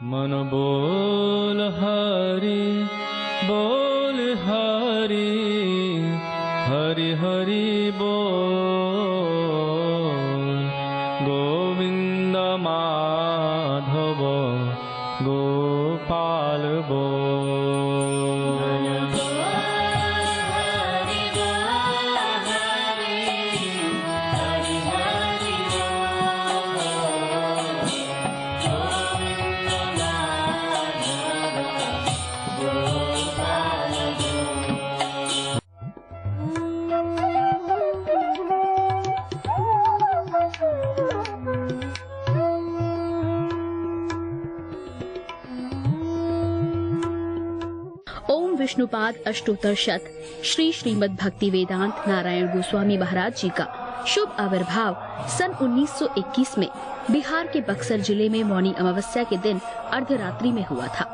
मन बोल हरि हरि हरि बोल। गोविंद माधव गोपाल बोल। ओम विष्णुपाद अष्टोत्तर शत श्री श्रीमद् भक्ति वेदांत नारायण गोस्वामी महाराज जी का शुभ आविर्भाव सन 1921 में बिहार के बक्सर जिले में मौनी अमावस्या के दिन अर्धरात्रि में हुआ था।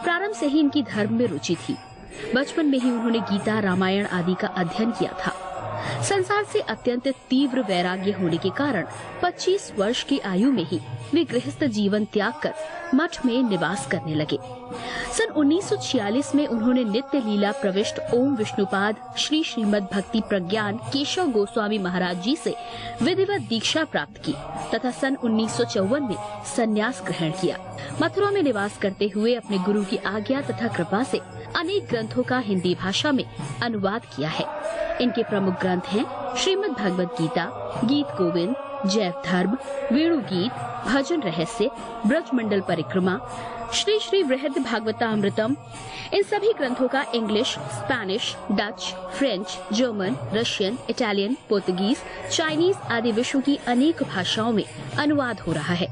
प्रारंभ से ही इनकी धर्म में रुचि थी। बचपन में ही उन्होंने गीता, रामायण आदि का अध्ययन किया था। संसार से अत्यंत तीव्र वैराग्य होने के कारण 25 वर्ष की आयु में ही वे गृहस्थ जीवन त्याग कर मठ में निवास करने लगे। सन 1946 में उन्होंने नित्य लीला प्रविष्ट ओम विष्णुपाद श्री श्रीमद् भक्ति प्रज्ञान केशव गोस्वामी महाराज जी से विधिवत दीक्षा प्राप्त की तथा सन 1954 में संन्यास ग्रहण किया। मथुरा में निवास करते हुए अपने गुरु की आज्ञा तथा कृपा से अनेक ग्रंथों का हिंदी भाषा में अनुवाद किया है। इनके प्रमुख ग्रंथ हैं श्रीमद् भगवद गीता, गीत गोविंद, जैव धर्म, वेणु गीत, भजन रहस्य, ब्रजमंडल परिक्रमा, श्री श्री वृहद भागवतामृतम। इन सभी ग्रंथों का English, Spanish, Dutch, French, German, Russian, Italian, Portuguese, Chinese आदि विश्व की अनेक भाषाओं में अनुवाद हो रहा है।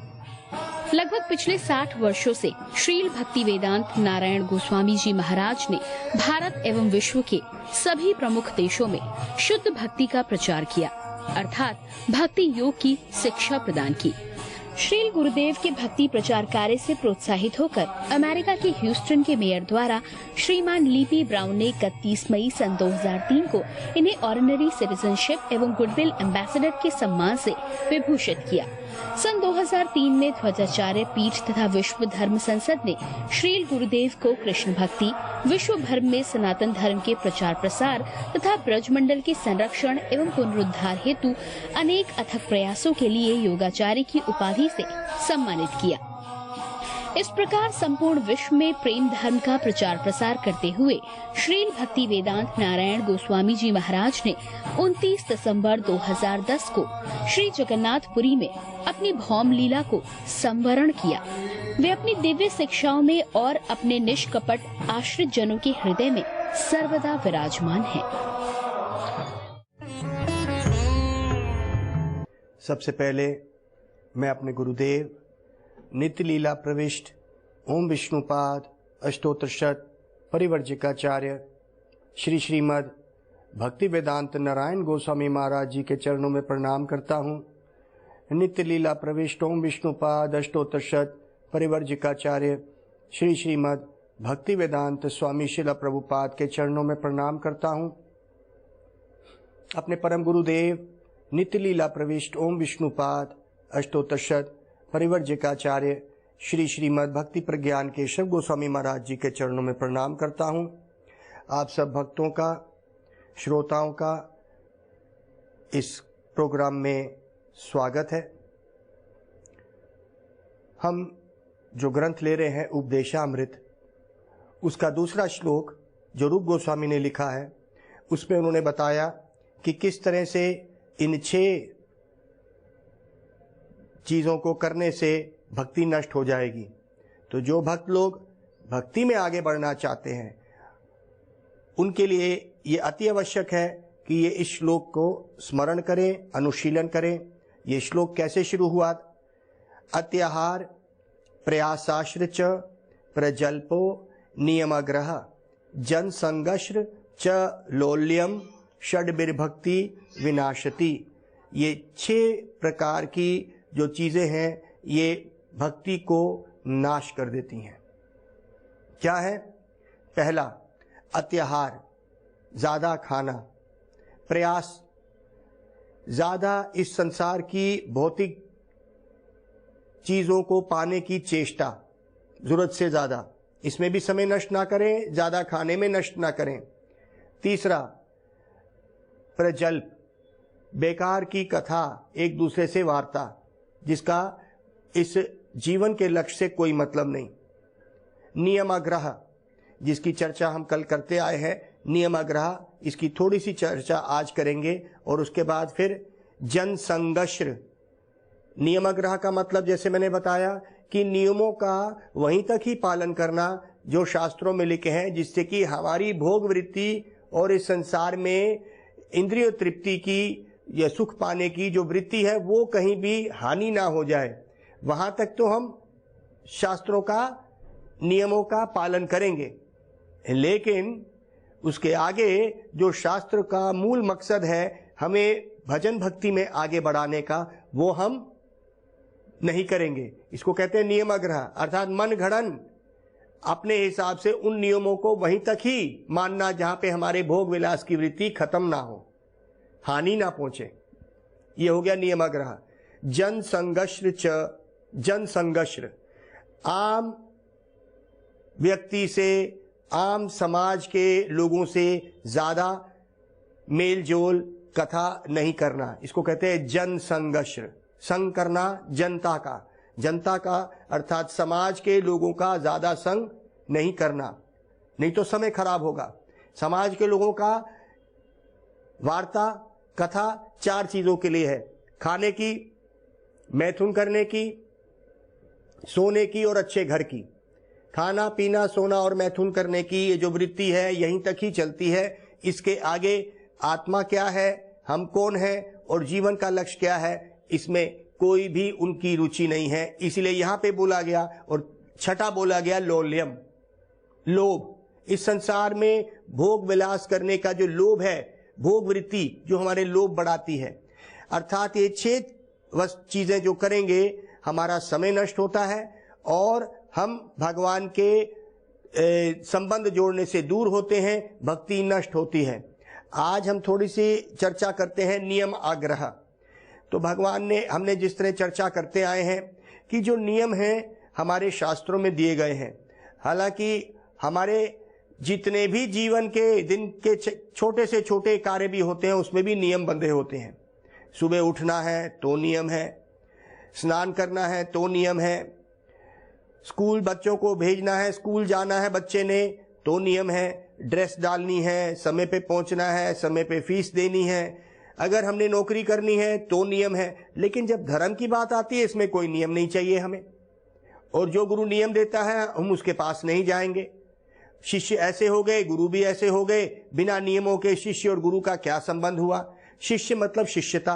लगभग पिछले 60 वर्षों से श्रील भक्ति वेदांत नारायण गोस्वामी जी महाराज ने भारत एवं विश्व के सभी प्रमुख देशों में शुद्ध भक्ति का प्रचार किया, अर्थात भक्ति योग की शिक्षा प्रदान की। श्रील गुरुदेव के भक्ति प्रचार कार्य से प्रोत्साहित होकर अमेरिका के ह्यूस्टन के मेयर द्वारा श्रीमान लीपी ब्राउन ने 31 मई सन 2003 को इन्हें ऑर्डिनरी सिटीजनशिप एवं गुडविल एम्बेसडर के सम्मान से विभूषित किया। सन 2003 में ध्वजाचार्य पीठ तथा विश्व धर्म संसद ने श्रील गुरुदेव को कृष्ण भक्ति, विश्व भर में सनातन धर्म के प्रचार प्रसार तथा ब्रजमंडल के संरक्षण एवं पुनरुद्धार हेतु अनेक अथक प्रयासों के लिए योगाचार्य की उपाधि से सम्मानित किया। इस प्रकार संपूर्ण विश्व में प्रेम धर्म का प्रचार प्रसार करते हुए श्रील भक्ति वेदांत नारायण गोस्वामी जी महाराज ने 29 दिसंबर 2010 को श्री जगन्नाथपुरी में अपनी भौम लीला को संवरण किया। वे अपनी दिव्य शिक्षाओं में और अपने निष्कपट आश्रित जनों के हृदय में सर्वदा विराजमान हैं। सबसे पहले मैं अपने गुरुदेव नित्य लीला प्रविष्ट ओम विष्णुपाद अष्टोत्तर शत परिवर्जिकाचार्य श्री श्रीमद् भक्ति वेदांत नारायण गोस्वामी महाराज जी के चरणों में प्रणाम करता हूँ। नित्य लीला प्रविष्ट ओम विष्णुपाद अष्टोत्तर शत परिवर्जिकाचार्य श्री श्रीमद् भक्ति वेदांत स्वामी शिला प्रभुपाद के चरणों में प्रणाम करता हूँ। अपने परम गुरुदेव नित्य लीला प्रविष्ट ओम विष्णुपाद अष्टोत्तर शत परिवर्जिकाचार्य श्री श्रीमद् भक्ति प्रज्ञान केशव गोस्वामी महाराज जी के चरणों में प्रणाम करता हूँ। आप सब भक्तों का, श्रोताओं का इस प्रोग्राम में स्वागत है। हम जो ग्रंथ ले रहे हैं उपदेशामृत, उसका दूसरा श्लोक जो रूप गोस्वामी ने लिखा है, उसमें उन्होंने बताया कि किस तरह से इन 6 चीज़ों को करने से भक्ति नष्ट हो जाएगी। तो जो भक्त लोग भक्ति में आगे बढ़ना चाहते हैं उनके लिए ये अति आवश्यक है कि ये इस श्लोक को स्मरण करें, अनुशीलन करें। ये श्लोक कैसे शुरू हुआ? अत्याहार प्रयासाश्र च प्रजल्पो नियमग्रह जनसंगश्र च लोल्यम षड्बिर्भक्ति विनाशति। ये 6 प्रकार की जो चीज़ें हैं ये भक्ति को नाश कर देती हैं। क्या है? पहला अत्याहार, ज़्यादा खाना, प्रयास, ज़्यादा इस संसार की भौतिक चीज़ों को पाने की चेष्टा, जरूरत से ज्यादा, इसमें भी समय नष्ट ना करें, ज्यादा खाने में नष्ट ना करें। तीसरा, प्रजल्प, बेकार की कथा, एक दूसरे से वार्ता जिसका इस जीवन के लक्ष्य से कोई मतलब नहीं। नियमाग्रह, जिसकी चर्चा हम कल करते आए हैं, नियमाग्रह, इसकी थोड़ी सी चर्चा आज करेंगे। और उसके बाद फिर जनसंगश्र। नियमाग्रह का मतलब जैसे मैंने बताया कि नियमों का वहीं तक ही पालन करना जो शास्त्रों में लिखे हैं, जिससे कि हमारी भोग वृत्ति और इस संसार में इंद्रिय तृप्ति की या सुख पाने की जो वृत्ति है वो कहीं भी हानि ना हो जाए। वहां तक तो हम शास्त्रों का, नियमों का पालन करेंगे, लेकिन उसके आगे जो शास्त्र का मूल मकसद है हमें भजन भक्ति में आगे बढ़ाने का, वो हम नहीं करेंगे। इसको कहते हैं नियमाग्रह, अर्थात मन घड़न, अपने हिसाब से उन नियमों को वहीं तक ही मानना जहां पे हमारे भोग विलास की वृत्ति खत्म ना हो, हानि ना पहुंचे। ये हो गया नियमाग्रह। जनसंगश्र, आम व्यक्ति से, आम समाज के लोगों से ज्यादा मेल जोल, कथा नहीं करना, इसको कहते हैं जनसंगश्र। संग करना जनता का अर्थात समाज के लोगों का ज्यादा संग नहीं करना, नहीं तो समय खराब होगा। समाज के लोगों का वार्ता, कथा 4 चीजों के लिए है, खाने की, मैथुन करने की, सोने की और अच्छे घर की। खाना पीना, सोना और मैथुन करने की ये जो वृत्ति है यहीं तक ही चलती है। इसके आगे आत्मा क्या है, हम कौन है और जीवन का लक्ष्य क्या है, इसमें कोई भी उनकी रुचि नहीं है। इसलिए यहां पे बोला गया। और छठा बोला गया लौल्यम, लोभ। इस संसार में भोग विलास करने का जो लोभ है, भोग वृत्ति जो हमारे लोभ बढ़ाती है, अर्थात ये 6 चीजें जो करेंगे हमारा समय नष्ट होता है और हम भगवान के संबंध जोड़ने से दूर होते हैं, भक्ति नष्ट होती है। आज हम थोड़ी सी चर्चा करते हैं नियम आग्रह। तो भगवान ने, हमने जिस तरह चर्चा करते आए हैं कि जो नियम हैं हमारे शास्त्रों में दिए गए हैं, हालांकि हमारे जितने भी जीवन के दिन के छोटे से छोटे कार्य भी होते हैं उसमें भी नियम बंधे होते हैं। सुबह उठना है तो नियम है, स्नान करना है तो नियम है, स्कूल बच्चों को भेजना है, स्कूल जाना है बच्चे ने तो नियम है, ड्रेस डालनी है, समय पे पहुंचना है, समय पे फीस देनी है, अगर हमने नौकरी करनी है तो नियम है। लेकिन जब धर्म की बात आती है इसमें कोई नियम नहीं चाहिए हमें, और जो गुरु नियम देता है हम उसके पास नहीं जाएंगे। शिष्य ऐसे हो गए, गुरु भी ऐसे हो गए, बिना नियमों के शिष्य और गुरु का क्या संबंध हुआ। शिष्य मतलब शिष्यता,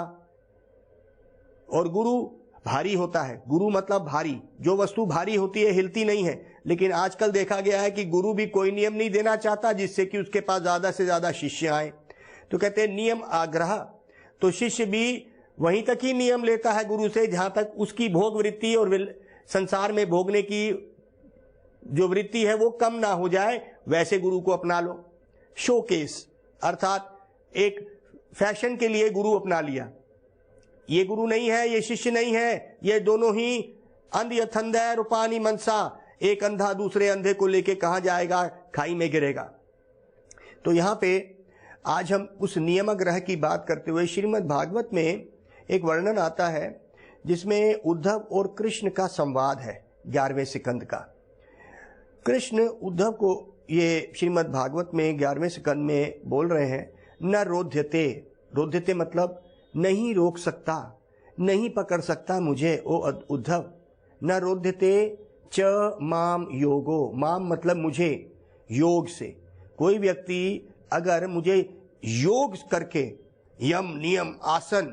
और गुरु भारी होता है। गुरु मतलब भारी, जो वस्तु भारी होती है हिलती नहीं है। लेकिन आजकल देखा गया है कि गुरु भी कोई नियम नहीं देना चाहता जिससे कि उसके पास ज्यादा से ज्यादा शिष्य आए। तो कहते हैं नियम आग्रह। तो शिष्य भी वहीं तक ही नियम लेता है गुरु से जहां तक उसकी भोग वृत्ति और संसार में भोगने की जो वृत्ति है वो कम ना हो जाए, वैसे गुरु को अपना लो। शोकेस अर्थात एक फैशन के लिए गुरु अपना लिया। ये गुरु नहीं है, ये शिष्य नहीं है, ये दोनों ही अंध यथंदय रूपानी मनसा, एक अंधा दूसरे अंधे को लेके कहां जाएगा, खाई में गिरेगा। तो यहां पे आज हम उस नियमाग्रह की बात करते हुए श्रीमद् भागवत में एक वर्णन आता है जिसमें उद्धव और कृष्ण का संवाद है 11वें स्कंद का। कृष्ण उद्धव को ये श्रीमद् भागवत में 11वें स्कंद में बोल रहे हैं, न रोध्यते, रोध्यते मतलब नहीं रोक सकता, नहीं पकड़ सकता मुझे ओ उद्धव। न रोध्यते च माम योगो, माम मतलब मुझे, योग से। कोई व्यक्ति अगर मुझे योग करके यम नियम आसन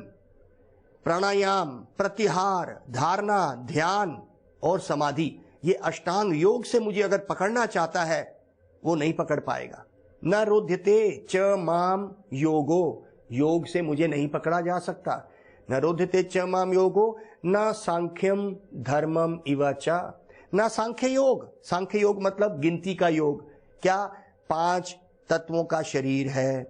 प्राणायाम प्रत्याहार धारणा ध्यान और समाधि, ये अष्टांग योग से मुझे अगर पकड़ना चाहता है वो नहीं पकड़ पाएगा। न रोध्यते च माम योगो, योग से मुझे नहीं पकड़ा जा सकता। न रोध्यते च माम योगो न सांख्यम धर्मम इवाचा, न सांख्य योग। सांख्य योग मतलब गिनती का योग। क्या 5 तत्वों का शरीर है,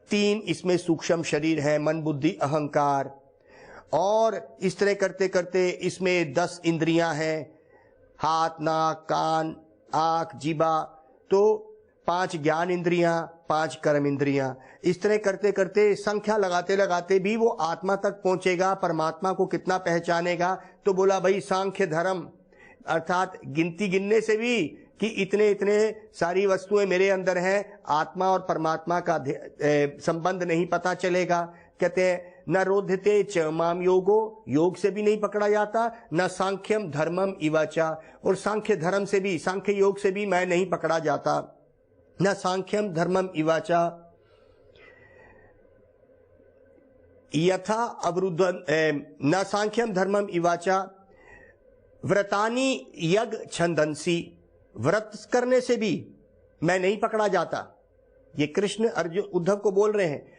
3 इसमें सूक्ष्म शरीर है, मन बुद्धि अहंकार, और इस तरह करते करते इसमें 10 इंद्रियां हैं, हाथ, नाक, कान, आंख, जीभा, तो 5 ज्ञान इंद्रियां, 5 कर्म इंद्रियां। इस तरह करते करते संख्या लगाते लगाते भी वो आत्मा तक पहुंचेगा, परमात्मा को कितना पहचानेगा। तो बोला भाई सांख्य धर्म, अर्थात गिनती गिनने से भी कि इतने इतने सारी वस्तुएं मेरे अंदर हैं, आत्मा और परमात्मा का संबंध नहीं पता चलेगा। कहते हैं न रोध्यते च माम योगो, योग से भी नहीं पकड़ा जाता, न सांख्यम धर्मम इवाचा, और सांख्य धर्म से भी, सांख्य योग से भी मैं नहीं पकड़ा जाता, न सांख्यम धर्मम इवाचा यथा अवरुद्धन, न सांख्यम धर्मम इवाचा व्रतानी यज्ञ छंदंसी, व्रत करने से भी मैं नहीं पकड़ा जाता। ये कृष्ण अर्जुन उद्धव को बोल रहे हैं।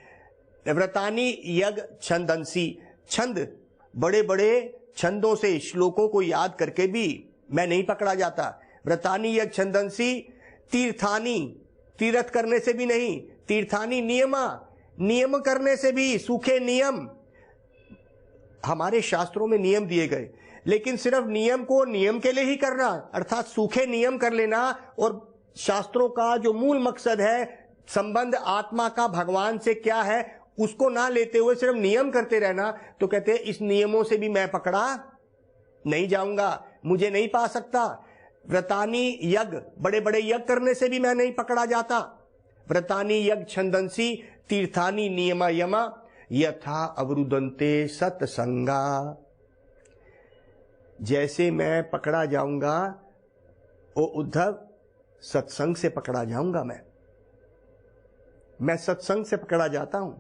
व्रतानी यज्ञ छंदंसी, छंद बड़े बड़े छंदों से श्लोकों को याद करके भी मैं नहीं पकड़ा जाता। व्रतानी यज्ञ छंदंसी तीर्थानी, तीर्थ करने से भी नहीं, तीर्थानी नियमा, नियम करने से भी, सूखे नियम। हमारे शास्त्रों में नियम दिए गए, लेकिन सिर्फ नियम को नियम के लिए ही करना, अर्थात सूखे नियम कर लेना, और शास्त्रों का जो मूल मकसद है, संबंध आत्मा का भगवान से क्या है, उसको ना लेते हुए सिर्फ नियम करते रहना। तो कहते हैं इस नियमों से भी मैं पकड़ा नहीं जाऊंगा, मुझे नहीं पा सकता। व्रतानी यज्ञ, बड़े बड़े यज्ञ करने से भी मैं नहीं पकड़ा जाता। व्रतानी यज्ञ छंदंसी तीर्थानी नियमा यमा यथा अवरुदंते सत्संगा, जैसे मैं पकड़ा जाऊंगा ओ उद्धव, सत्संग से पकड़ा जाऊंगा। मैं सत्संग से पकड़ा जाता हूं।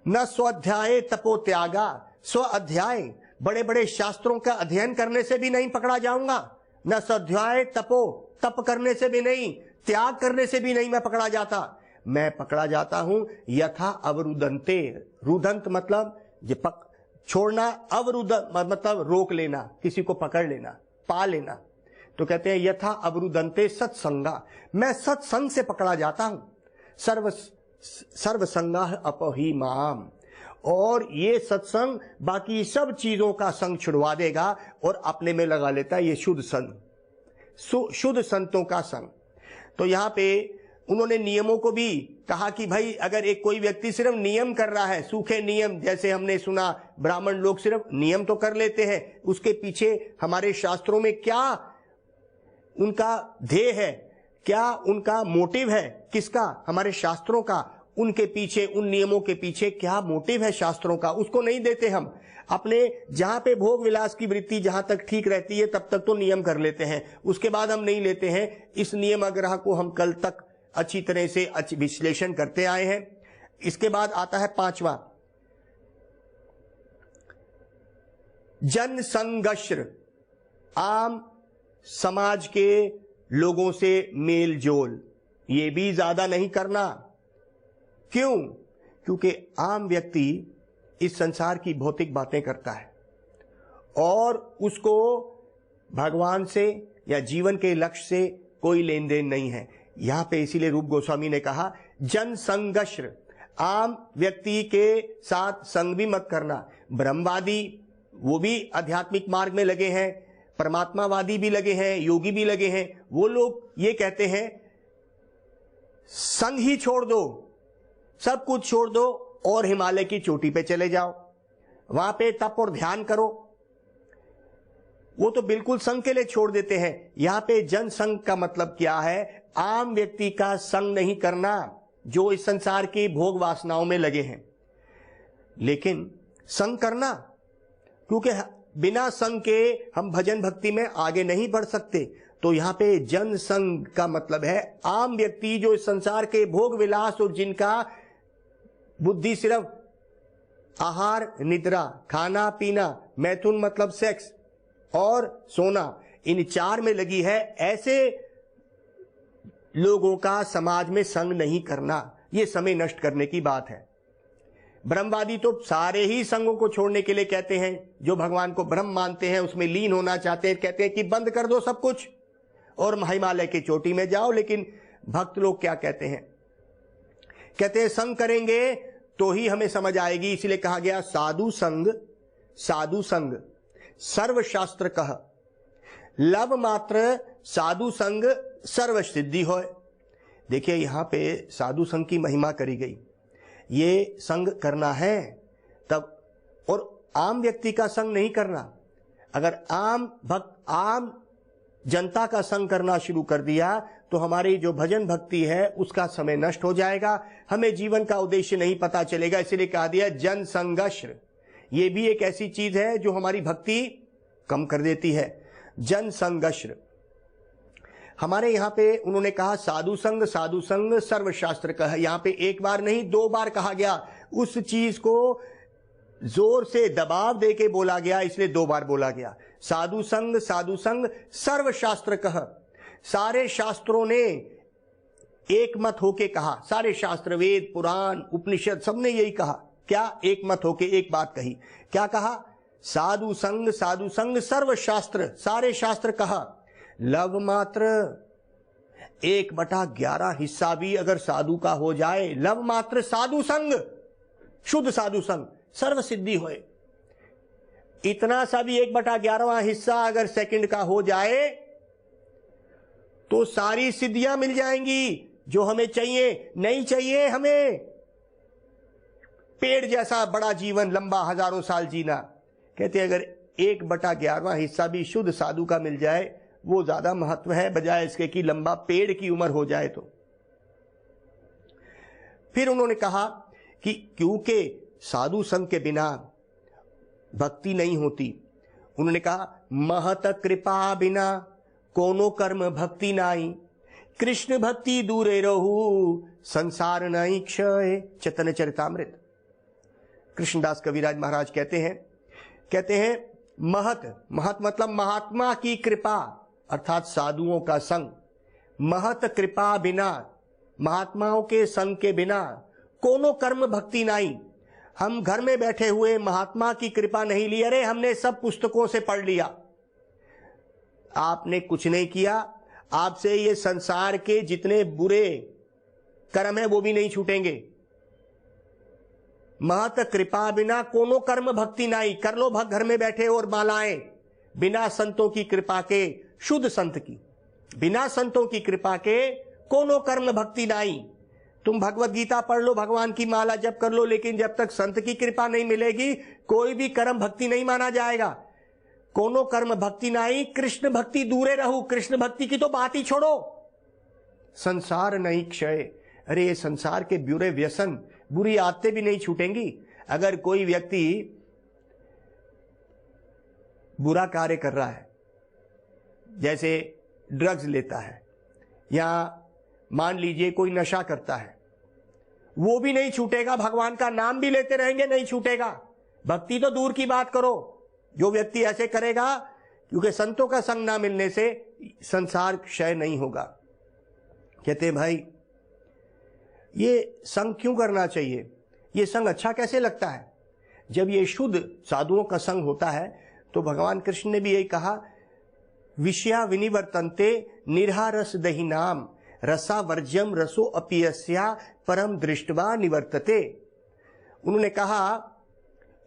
न स्वाध्याय तपो त्यागा, स्व अध्याय, बड़े बड़े शास्त्रों का अध्ययन करने से भी नहीं पकड़ा जाऊंगा। न स्वाध्याय तपो, तप करने से भी नहीं, त्याग करने से भी नहीं मैं पकड़ा जाता। मैं पकड़ा जाता हूं यथा अवरुदंते, रुदंत मतलब छोड़ना, अवरुद मतलब रोक लेना, किसी को पकड़ लेना, पा लेना। तो कहते हैं यथा अवरुदंते सत्संगा, मैं सत्संग से पकड़ा जाता हूं। सर्वसंगा अपहि माम, और ये सत्संग बाकी सब चीजों का संग छुड़वा देगा और अपने में लगा लेता है ये शुद्ध संग, शुद्ध संतों का संग। तो यहां पे उन्होंने नियमों को भी कहा कि भाई अगर एक कोई व्यक्ति सिर्फ नियम कर रहा है, सूखे नियम, जैसे हमने सुना ब्राह्मण लोग सिर्फ नियम तो कर लेते हैं, उसके पीछे हमारे शास्त्रों में क्या उनका ध्येय है, क्या उनका मोटिव है, किसका, हमारे शास्त्रों का, उनके पीछे, उन नियमों के पीछे क्या मोटिव है शास्त्रों का, उसको नहीं देते हम। अपने जहां पे भोग विलास की वृत्ति जहां तक ठीक रहती है तब तक तो नियम कर लेते हैं, उसके बाद हम नहीं लेते हैं। इस नियम आग्रह को हम कल तक अच्छी तरह से विश्लेषण करते आए हैं। इसके बाद आता है 5वां, जन संगश्र, आम समाज के लोगों से मेल जोल, ये भी ज्यादा नहीं करना। क्यों? क्योंकि आम व्यक्ति इस संसार की भौतिक बातें करता है और उसको भगवान से या जीवन के लक्ष्य से कोई लेन देन नहीं है। यहां पे इसीलिए रूप गोस्वामी ने कहा जन संगश्र, आम व्यक्ति के साथ संग भी मत करना। ब्रह्मवादी वो भी आध्यात्मिक मार्ग में लगे हैं, परमात्मावादी भी लगे हैं, योगी भी लगे हैं, वो लोग ये कहते हैं संग ही छोड़ दो, सब कुछ छोड़ दो और हिमालय की चोटी पे चले जाओ, वहां पे तप और ध्यान करो। वो तो बिल्कुल संग के लिए छोड़ देते हैं। यहां पे जन संग का मतलब क्या है? आम व्यक्ति का संग नहीं करना जो इस संसार की भोग वासनाओं में लगे हैं, लेकिन संग करना, क्योंकि बिना संग के हम भजन भक्ति में आगे नहीं बढ़ सकते। तो यहां पे जन संग का मतलब है आम व्यक्ति जो इस संसार के भोग विलास और जिनका बुद्धि सिर्फ आहार निद्रा, खाना पीना, मैथुन मतलब सेक्स और सोना, इन 4 में लगी है, ऐसे लोगों का समाज में संग नहीं करना। यह समय नष्ट करने की बात है। ब्रह्मवादी तो सारे ही संगों को छोड़ने के लिए कहते हैं, जो भगवान को ब्रह्म मानते हैं उसमें लीन होना चाहते हैं, कहते हैं कि बंद कर दो सब कुछ और हिमालय की चोटी में जाओ। लेकिन भक्त लोग क्या कहते हैं? कहते हैं संग करेंगे तो ही हमें समझ आएगी। इसलिए कहा गया साधु संग साधु संग सर्वशास्त्र कह, लव मात्र साधु संग सर्व सिद्धि होय। देखिए यहां पे साधु संग की महिमा करी गई। ये संग करना है तब, और आम व्यक्ति का संग नहीं करना। अगर आम जनता का संग करना शुरू कर दिया तो हमारी जो भजन भक्ति है उसका समय नष्ट हो जाएगा, हमें जीवन का उद्देश्य नहीं पता चलेगा। इसलिए कहा दिया जन संगश्र, ये भी एक ऐसी चीज है जो हमारी भक्ति कम कर देती है। जन संगश्र, हमारे यहाँ पे उन्होंने कहा साधु संग सर्वशास्त्र का है। यहाँ पे एक बार नहीं 2 बार कहा गया, उस चीज को जोर से दबाव देके बोला गया, इसलिए 2 बार बोला गया। साधु संग सर्वशास्त्र कह, सारे शास्त्रों ने एक मत होके कहा, सारे शास्त्र वेद पुराण उपनिषद सबने यही कहा। क्या? एक मत होके एक बात कही। क्या कहा? साधु संग सर्वशास्त्र, सारे शास्त्र कहा। लव मात्र 1/11 हिस्सा भी अगर साधु का हो जाए, लव मात्र साधु संग, शुद्ध साधु संग सर्व सिद्धि होए, इतना सा भी 1/11वां हिस्सा अगर सेकंड का हो जाए तो सारी सिद्धियां मिल जाएंगी जो हमें चाहिए। नहीं चाहिए हमें पेड़ जैसा बड़ा जीवन, लंबा हजारों साल जीना। कहते अगर 1/11वां हिस्सा भी शुद्ध साधु का मिल जाए वो ज्यादा महत्व है, बजाय इसके कि लंबा पेड़ की उम्र हो जाए। तो फिर उन्होंने कहा कि क्योंकि साधु संग के बिना भक्ति नहीं होती, उन्होंने कहा महत कृपा बिना कोनो कर्म भक्ति नाई, कृष्ण भक्ति दूरे रहू संसार नहीं क्षय। चैतन्य चरितामृत। कृष्णदास कविराज महाराज कहते हैं महत मतलब महात्मा की कृपा अर्थात साधुओं का संग। महत कृपा बिना, महात्माओं के संग के बिना कोनो कर्म भक्ति नाई। हम घर में बैठे हुए महात्मा की कृपा नहीं ली, अरे हमने सब पुस्तकों से पढ़ लिया, आपने कुछ नहीं किया, आपसे ये संसार के जितने बुरे कर्म है वो भी नहीं छूटेंगे। महत कृपा बिना कोनो कर्म भक्ति नाई, कर लो घर में बैठे और मालाएं, बिना संतों की कृपा के, शुद्ध संत की, बिना संतों की कृपा के कोनो कर्म भक्ति नाई। तुम भगवत गीता पढ़ लो, भगवान की माला जप कर लो, लेकिन जब तक संत की कृपा नहीं मिलेगी कोई भी कर्म भक्ति नहीं माना जाएगा। कोनो कर्म भक्ति नाई, कृष्ण भक्ति दूरे रहू। कृष्ण भक्ति की तो बात ही छोड़ो, संसार नहीं क्षय। अरे ये संसार के बुरे व्यसन, बुरी आदतें भी नहीं छूटेंगी। अगर कोई व्यक्ति बुरा कार्य कर रहा है, जैसे ड्रग्स लेता है या मान लीजिए कोई नशा करता है, वो भी नहीं छूटेगा। भगवान का नाम भी लेते रहेंगे, नहीं छूटेगा। भक्ति तो दूर की बात करो, जो व्यक्ति ऐसे करेगा, क्योंकि संतों का संग ना मिलने से संसार क्षय नहीं होगा। कहते हैं भाई ये संग क्यों करना चाहिए, ये संग अच्छा कैसे लगता है? जब ये शुद्ध साधुओं का संग होता है तो भगवान कृष्ण ने भी यही कहा, विषया विनिवर्तन्ते निर्हारस दही नाम, रसा वर्ज्यम रसो अपियस्या परम दृष्टवा निवर्तते। उन्होंने कहा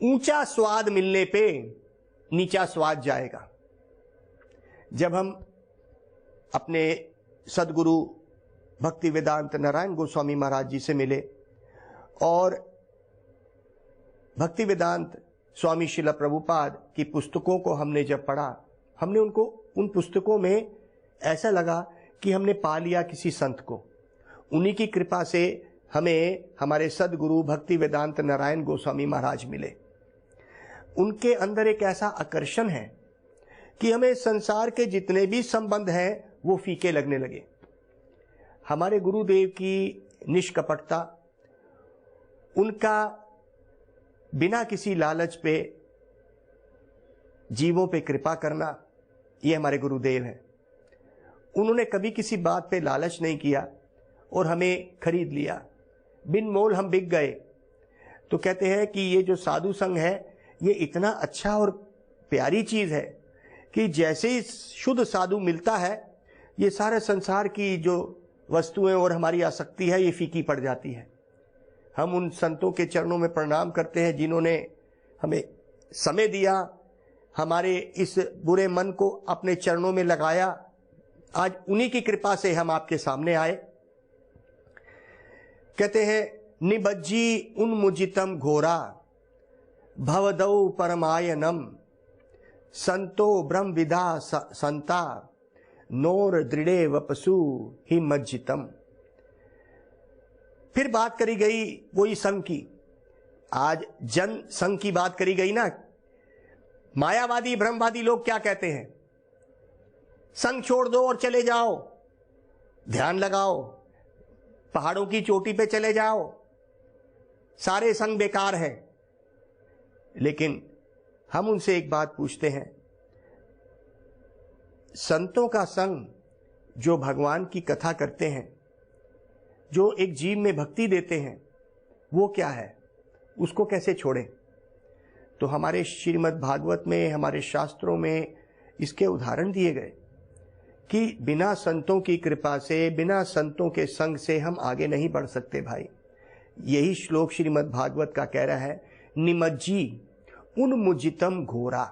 ऊंचा स्वाद मिलने पे नीचा स्वाद जाएगा। जब हम अपने सदगुरु भक्ति वेदांत नारायण गोस्वामी महाराज जी से मिले और भक्ति वेदांत स्वामी शिला प्रभुपाद की पुस्तकों को हमने जब पढ़ा, हमने उनको उन पुस्तकों में ऐसा लगा कि हमने पा लिया किसी संत को। उन्हीं की कृपा से हमें हमारे सदगुरु भक्ति वेदांत नारायण गोस्वामी महाराज मिले। उनके अंदर एक ऐसा आकर्षण है कि हमें संसार के जितने भी संबंध हैं वो फीके लगने लगे। हमारे गुरुदेव की निष्कपटता, उनका बिना किसी लालच पे जीवों पे कृपा करना, ये हमारे गुरुदेव हैं। उन्होंने कभी किसी बात पे लालच नहीं किया और हमें खरीद लिया, बिन मोल हम बिक गए। तो कहते हैं कि ये जो साधु संग है ये इतना अच्छा और प्यारी चीज है कि जैसे ही शुद्ध साधु मिलता है ये सारे संसार की जो वस्तुएं और हमारी आसक्ति है ये फीकी पड़ जाती है। हम उन संतों के चरणों में प्रणाम करते हैं जिन्होंने हमें समय दिया, हमारे इस बुरे मन को अपने चरणों में लगाया। आज उन्हीं की कृपा से हम आपके सामने आए। कहते हैं निबज्जी उन्मुजितम घोरा भवदौ परमायनम संतो ब्रह्मविदा संता नोर दृढ़े वपसु ही मज्जितम। फिर बात करी गई वही संघ की। आज जन संघ की बात करी गई ना। मायावादी ब्रह्मवादी लोग क्या कहते हैं? संघ छोड़ दो और चले जाओ, ध्यान लगाओ, पहाड़ों की चोटी पे चले जाओ, सारे संघ बेकार हैं। लेकिन हम उनसे एक बात पूछते हैं, संतों का संग जो भगवान की कथा करते हैं, जो एक जीव में भक्ति देते हैं, वो क्या है? उसको कैसे छोड़ें? तो हमारे श्रीमद् भागवत में, हमारे शास्त्रों में इसके उदाहरण दिए गए कि बिना संतों की कृपा से, बिना संतों के संग से हम आगे नहीं बढ़ सकते भाई। यही श्लोक श्रीमद् भागवत का कह रहा है, निमज्जी उन्मुजितम घोरा।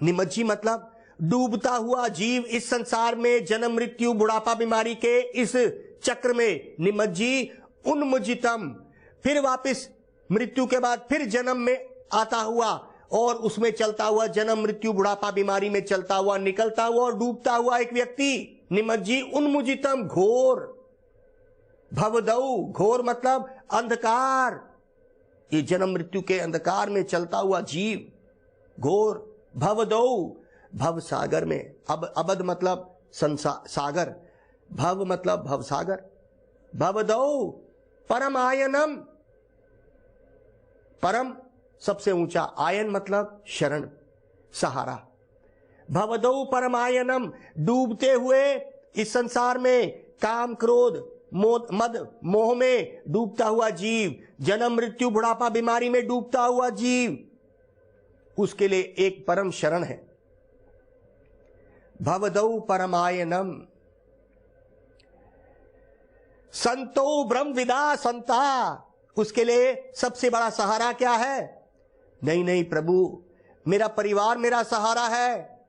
निमज्जी मतलब डूबता हुआ जीव इस संसार में, जन्म मृत्यु बुढ़ापा बीमारी के इस चक्र में निमज्जी उन्मुजितम, फिर वापस मृत्यु के बाद फिर जन्म में आता हुआ और उसमें चलता हुआ, जन्म मृत्यु बुढ़ापा बीमारी में चलता हुआ, निकलता हुआ और डूबता हुआ एक व्यक्ति। निमज्जी उन्मुजितम घोर भवदौ, घोर मतलब अंधकार, ये जन्म मृत्यु के अंधकार में चलता हुआ जीव घोर। भवदौ, भव सागर में, अबद मतलब सागर, भव मतलब भव सागर। भवदौ परम आयनम, परम सबसे ऊंचा, आयन मतलब शरण, सहारा। भवदौ परम आयनम, डूबते हुए इस संसार में काम क्रोध मद मोह में डूबता हुआ जीव, जन्म मृत्यु बुढ़ापा बीमारी में डूबता हुआ जीव, उसके लिए एक परम शरण है। भवदौ परमायनम संतो ब्रह्मविदा संता, उसके लिए सबसे बड़ा सहारा क्या है? नहीं प्रभु, मेरा परिवार मेरा सहारा है,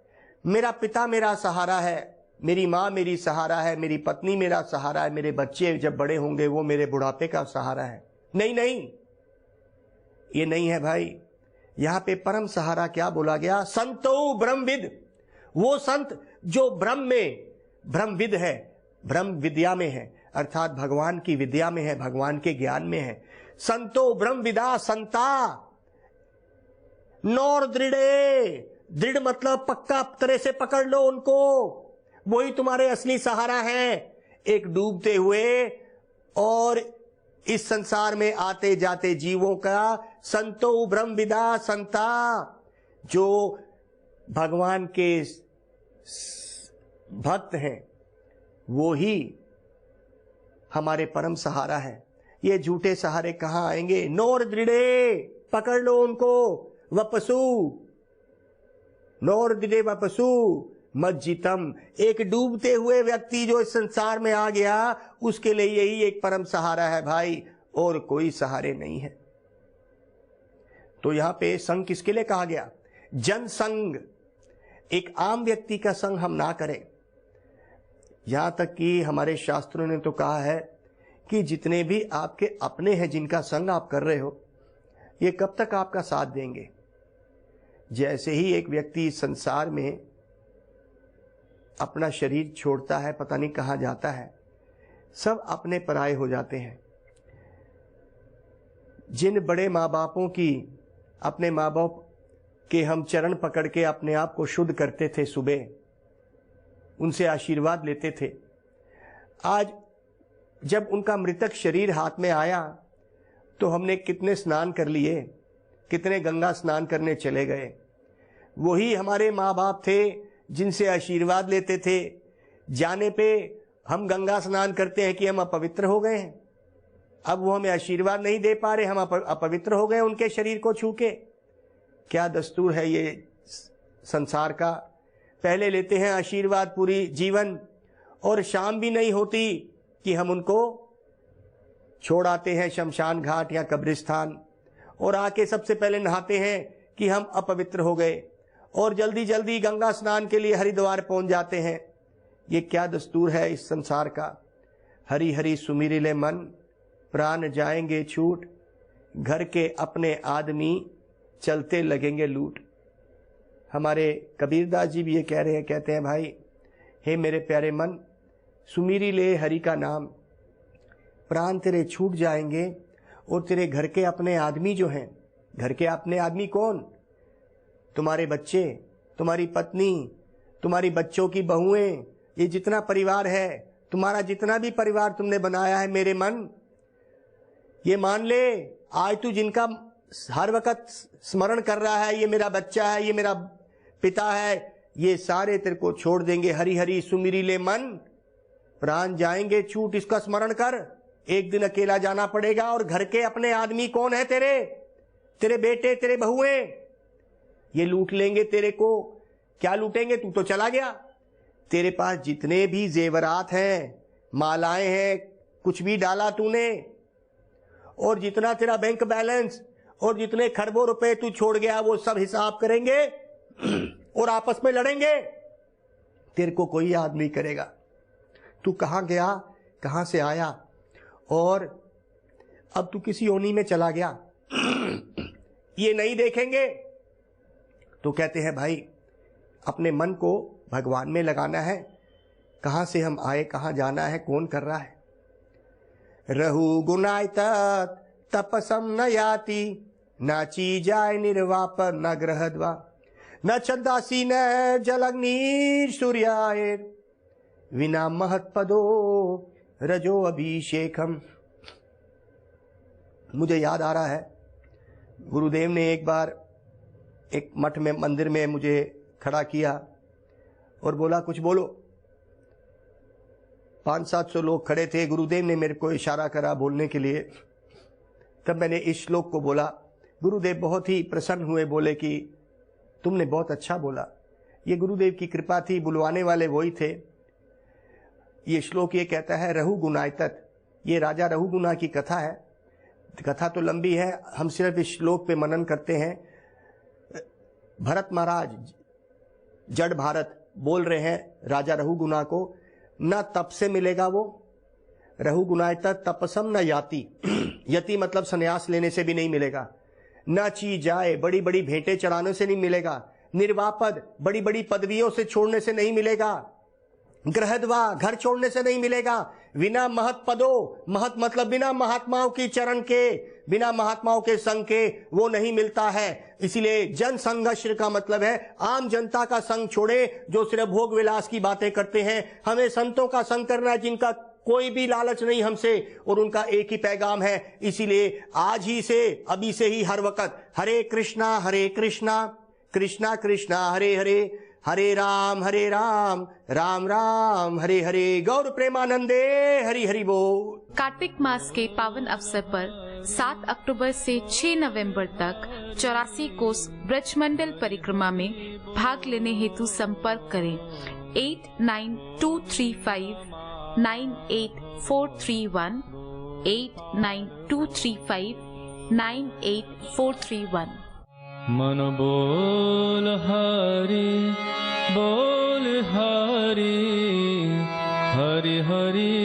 मेरा पिता मेरा सहारा है, मेरी माँ मेरी सहारा है, मेरी पत्नी मेरा सहारा है, मेरे बच्चे जब बड़े होंगे वो मेरे बुढ़ापे का सहारा है। नहीं, ये नहीं है भाई। यहां पे परम सहारा क्या बोला गया? संतो ब्रह्मविद, वो संत जो ब्रह्म में, ब्रह्मविद है, ब्रह्म विद्या में है, अर्थात भगवान की विद्या में है, भगवान के ज्ञान में है। संतो ब्रह्मविदा संता नौर दृढ़े, दृढ़ मतलब पक्का तरह से पकड़ लो उनको, वही तुम्हारे असली सहारा है। एक डूबते हुए और इस संसार में आते जाते जीवों का संतो ब्रह्मविदा संता, जो भगवान के भक्त हैं, वो ही हमारे परम सहारा है। ये झूठे सहारे कहां आएंगे? नौर दृढ़े, पकड़ लो उनको, वपसु, नौर दृढ़े वपसु मज्जितम, एक डूबते हुए व्यक्ति जो इस संसार में आ गया, उसके लिए यही एक परम सहारा है भाई, और कोई सहारे नहीं है। तो यहां पे संघ किसके लिए कहा गया? जन संघ। एक आम व्यक्ति का संग हम ना करें। यहां तक कि हमारे शास्त्रों ने तो कहा है कि जितने भी आपके अपने हैं जिनका संग आप कर रहे हो, ये कब तक आपका साथ देंगे? जैसे ही एक व्यक्ति संसार में अपना शरीर छोड़ता है, पता नहीं कहां जाता है, सब अपने पराये हो जाते हैं। जिन बड़े माँ बापों की, अपने माँ बाप के हम चरण पकड़ के अपने आप को शुद्ध करते थे, सुबह उनसे आशीर्वाद लेते थे, आज जब उनका मृतक शरीर हाथ में आया तो हमने कितने स्नान कर लिए, कितने गंगा स्नान करने चले गए। वही हमारे माँ बाप थे जिनसे आशीर्वाद लेते थे, जाने पे हम गंगा स्नान करते हैं कि हम अपवित्र हो गए हैं। अब वो हमें आशीर्वाद नहीं दे पा रहे, हम अपवित्र हो गए उनके शरीर को छू के। क्या दस्तूर है ये संसार का? पहले लेते हैं आशीर्वाद पूरी जीवन, और शाम भी नहीं होती कि हम उनको छोड़ आते हैं शमशान घाट या कब्रिस्तान, और आके सबसे पहले नहाते हैं कि हम अपवित्र हो गए और जल्दी जल्दी गंगा स्नान के लिए हरिद्वार पहुंच जाते हैं। ये क्या दस्तूर है इस संसार का। हरी हरी सुमीरिले मन, प्राण जाएंगे छूट, घर के अपने आदमी चलते लगेंगे लूट। हमारे कबीरदास जी भी ये कह रहे हैं, कहते हैं भाई हे मेरे प्यारे मन, सुमीरी ले हरि का नाम, प्राण तेरे छूट जाएंगे और तेरे घर के अपने आदमी जो हैं, घर के अपने आदमी कौन? तुम्हारे बच्चे, तुम्हारी पत्नी, तुम्हारी बच्चों की बहुएं, ये जितना परिवार है, तुम्हारा जितना भी परिवार तुमने बनाया है मेरे मन, ये मान ले आज तू जिनका हर वक्त स्मरण कर रहा है, ये मेरा बच्चा है, ये मेरा पिता है, ये सारे तेरे को छोड़ देंगे। हरी हरी सुमिरी ले मन, प्राण जाएंगे छूट, इसका स्मरण कर। एक दिन अकेला जाना पड़ेगा और घर के अपने आदमी कौन है तेरे? तेरे बेटे, तेरे बहुएं, ये लूट लेंगे तेरे को। क्या लूटेंगे? तू तो चला गया। तेरे पास जितने भी जेवरात हैं, मालाएं हैं, कुछ भी डाला तूने, और जितना तेरा बैंक बैलेंस और जितने खरबों रुपए तू छोड़ गया, वो सब हिसाब करेंगे और आपस में लड़ेंगे। तेरे को कोई याद नहीं करेगा तू कहां गया, कहां से आया, और अब तू किसी योनि में चला गया, ये नहीं देखेंगे। तो कहते हैं भाई अपने मन को भगवान में लगाना है। कहां से हम आए, कहां जाना है, कौन कर रहा है। रहु गुणायत तपसम न याति, नाची जाय निर्वाप न ग्रहद्वा, न छंदासी न जलग्नि सूर्यायर, विना महत्पदो रजो अभिषेकम। मुझे याद आ रहा है, गुरुदेव ने एक बार एक मठ में, मंदिर में मुझे खड़ा किया और बोला कुछ बोलो। 500-700 लोग खड़े थे। गुरुदेव ने मेरे को इशारा करा बोलने के लिए। तब मैंने इस श्लोक को बोला। गुरुदेव बहुत ही प्रसन्न हुए, बोले कि तुमने बहुत अच्छा बोला। ये गुरुदेव की कृपा थी, बुलवाने वाले वही थे। ये श्लोक ये कहता है रहु गुणायतत, ये राजा रहुगुना की कथा है। कथा तो लंबी है, हम सिर्फ इस श्लोक पे मनन करते हैं। भरत महाराज, जड़ भारत बोल रहे हैं राजा रहुगुना को, न तप से मिलेगा वो, रहुगुणायतत तपसम न याति, यति मतलब संन्यास लेने से भी नहीं मिलेगा, न ची जाए बड़ी बड़ी भेंटें चढ़ाने से नहीं मिलेगा, निर्वापद बड़ी बड़ी पदवियों से छोड़ने से नहीं मिलेगा, ग्रहद्वा घर छोड़ने से नहीं मिलेगा, बिना महत पदो, महत मतलब बिना महात्माओं की चरण के, बिना महात्माओं के संग के वो नहीं मिलता है। इसीलिए जन संघर्ष का मतलब है आम जनता का संग छोड़े, जो सिर्फ भोग विलास की बातें करते हैं। हमें संतों का संग करना है जिनका कोई भी लालच नहीं हमसे, और उनका एक ही पैगाम है। इसीलिए आज ही से, अभी से ही हर वक्त हरे कृष्णा कृष्णा कृष्णा हरे हरे, हरे राम राम राम हरे हरे। गौर प्रेमानंदे हरि हरि बोल। कार्तिक मास के पावन अवसर पर 7 अक्टूबर से 6 नवंबर तक 84 कोस ब्रजमंडल परिक्रमा में भाग लेने हेतु संपर्क करें 8923598431 8923598431। मन बोल हरि, बोल हरि, हरि हरि